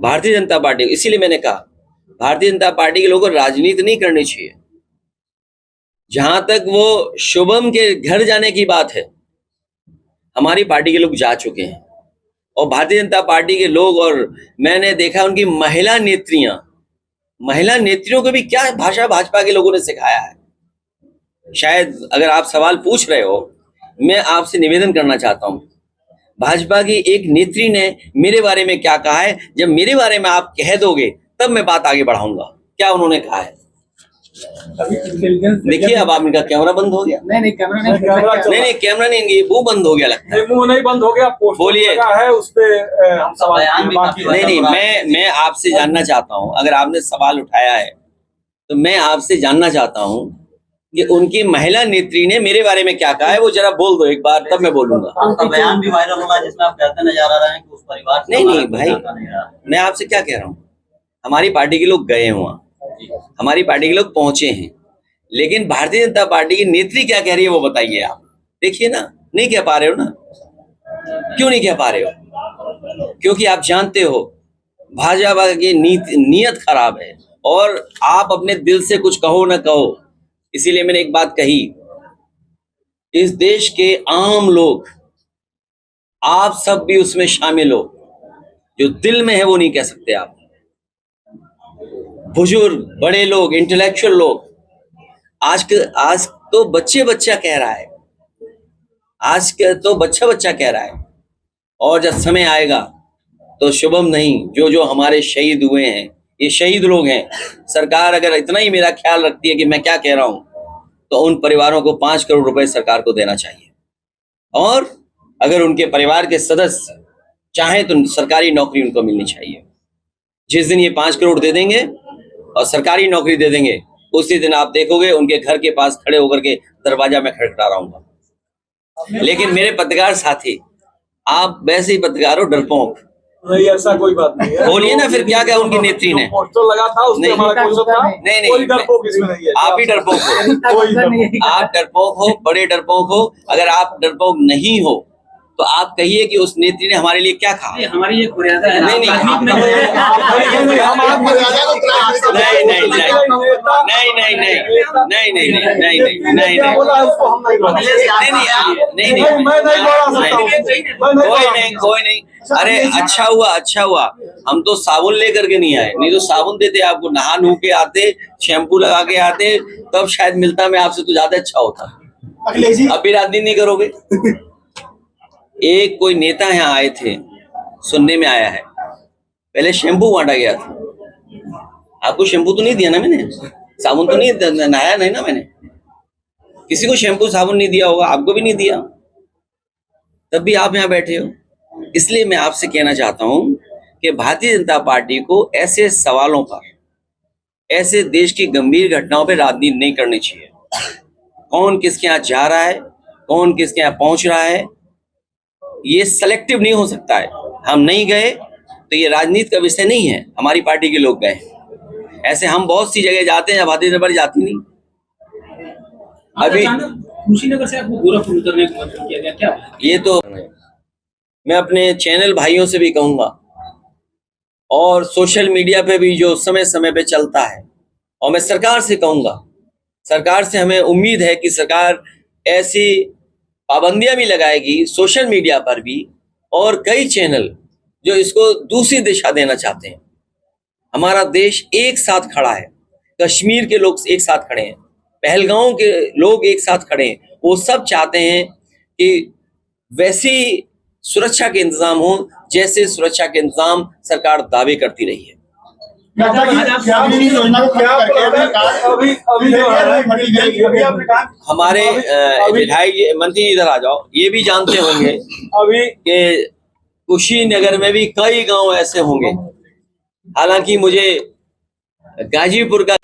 Bharatiya Janata party, इसीलिए मैंने कहा भारतीय जनता पार्टी के लोगों को राजनीति नहीं करनी चाहिए। जहां तक वो शुभम के घर जाने की बात है, हमारी पार्टी के लोग जा चुके हैं और भारतीय जनता पार्टी के लोग, और मैंने देखा उनकी महिला नेत्रियों को भी क्या भाषा भाजपा के लोगों ने सिखाया है। शायद अगर आप सवाल पूछ रहे हो, मैं आपसे निवेदन करना चाहता हूं, भाजपा की एक नेत्री ने मेरे बारे में क्या कहा है, जब मेरे बारे में आप कह दोगे तब मैं बात आगे बढ़ाऊंगा। क्या उन्होंने कहा है देखिए। अब आप इनका कैमरा बंद हो गया। नहीं कैमरा नहीं, कैमरा नहीं, इनकी वो बंद हो गया लगता है। मुंह नहीं बंद हो गया, बोलिए है उस पे हम सवाल नहीं मैं आपसे जानना चाहता हूं, अगर आपने सवाल उठाया है तो मैं आपसे जानना चाहता हूं कि उनकी महिला नेत्री ने मेरे बारे में क्या कहा है, वो जरा बोल दो एक बार, तब मैं बोलूंगा। आपका बयान भी वायरल हुआ जिसमें आप कहते नजर आ रहे हैं कि उस परिवार से नहीं भाई, मैं आपसे क्या कह रहा हूँ, हमारी पार्टी के लोग गए हुआ, हमारी पार्टी के लोग पहुंचे हैं, लेकिन भारतीय जनता पार्टी की नेत्री क्या कह रही है वो बताइए आप। देखिए ना, नहीं कह पा रहे हो ना। क्यों नहीं कह पा रहे हो? क्योंकि आप जानते हो भाजपा की नीयत खराब है और आप अपने दिल से कुछ कहो ना कहो। इसीलिए मैंने एक बात कही, इस देश के आम लोग, आप सब भी उसमें शामिल हो, जो दिल में है वो नहीं कह सकते आप। बुजुर्ग, बड़े लोग, इंटेलेक्चुअल लोग, आज तो बच्चा कह रहा है, आज के तो बच्चा कह रहा है। और जब समय आएगा तो शुभम नहीं, जो हमारे शहीद हुए हैं, ये शहीद लोग हैं। सरकार अगर इतना ही मेरा ख्याल रखती है कि मैं क्या कह रहा हूं, तो उन परिवारों को 5 करोड़ रुपए सरकार को देना चाहिए। और अगर उनके परिवार के सदस्य चाहें तो सरकारी नौकरी उनको मिलनी चाहिए। जिस दिन ये 5 करोड़ दे देंगे और सरकारी नौकरी दे देंगे, उसी दिन आप देखोगे उनके घर के पास खड़े होकर के दरवाजा में खड़खड़ा रहा हूँ। लेकिन मेरे पत्रकार साथी, आप वैसे ही पत्रकार हो, डरपोक। नहीं, ऐसा कोई बात नहीं है। बोलिए ना फिर, क्या क्या उनकी नेत्री ने पोस्टर लगा था उसमें हमारा कोई था? नहीं कोई डरपोक इसमें नहीं है। आप ही डरपोक हो, आप डरपोक हो, बड़े डरपोक हो। अगर आप डरपोक नहीं हो तो आप कहिए कि उस नेत्री ने हमारे लिए क्या कहा। हमारी ये मर्यादा है। नहीं कोई नहीं। अरे अच्छा हुआ हम तो साबुन लेकर के नहीं आए, नहीं तो साबुन देते आपको, नहा नू के आते, शैम्पू लगा के आते, तब शायद मिलता मैं आपसे तो ज्यादा अच्छा होता। अब भी राजनीति नहीं करोगे। एक कोई नेता यहाँ आए थे, सुनने में आया है पहले शैम्पू बांटा गया था। आपको शैम्पू तो नहीं दिया ना मैंने, साबुन तो नहीं, नहाया नहीं ना मैंने, किसी को शैम्पू साबुन नहीं दिया होगा, आपको भी नहीं दिया, तब भी आप यहाँ बैठे हो। इसलिए मैं आपसे कहना चाहता हूं कि भारतीय जनता पार्टी को ऐसे सवालों पर, ऐसे देश की गंभीर घटनाओं पर राजनीति नहीं करनी चाहिए। कौन किसके यहाँ जा रहा है, कौन किसके यहाँ पहुंच रहा है, ये सेलेक्टिव नहीं हो सकता है। हम नहीं गए तो ये राजनीति का विषय नहीं है, हमारी पार्टी के लोग गए। ऐसे हम बहुत सी जगह जाते हैं, भारतीय जनता पार्टी जाती नहीं। अभी कुशीनगर से आपको गोरखपुर उतरने को मजबूर किया गया क्या? ये तो मैं अपने चैनल भाइयों से भी कहूंगा और सोशल मीडिया पे भी जो समय समय पे चलता है, और मैं सरकार से कहूंगा, सरकार से हमें उम्मीद है कि सरकार ऐसी पाबंदियां भी लगाएगी सोशल मीडिया पर भी, और कई चैनल जो इसको दूसरी दिशा देना चाहते हैं। हमारा देश एक साथ खड़ा है, कश्मीर के लोग एक साथ खड़े हैं, पहलगांव के लोग एक साथ खड़े हैं। वो सब चाहते हैं कि वैसी सुरक्षा के इंतजाम हो जैसे सुरक्षा के इंतजाम सरकार दावे करती रही है। हमारे विधायक मंत्री इधर आ जाओ, ये भी जानते होंगे अभी कि कुशीनगर में भी कई गांव ऐसे होंगे। हालांकि मुझे गाजीपुर का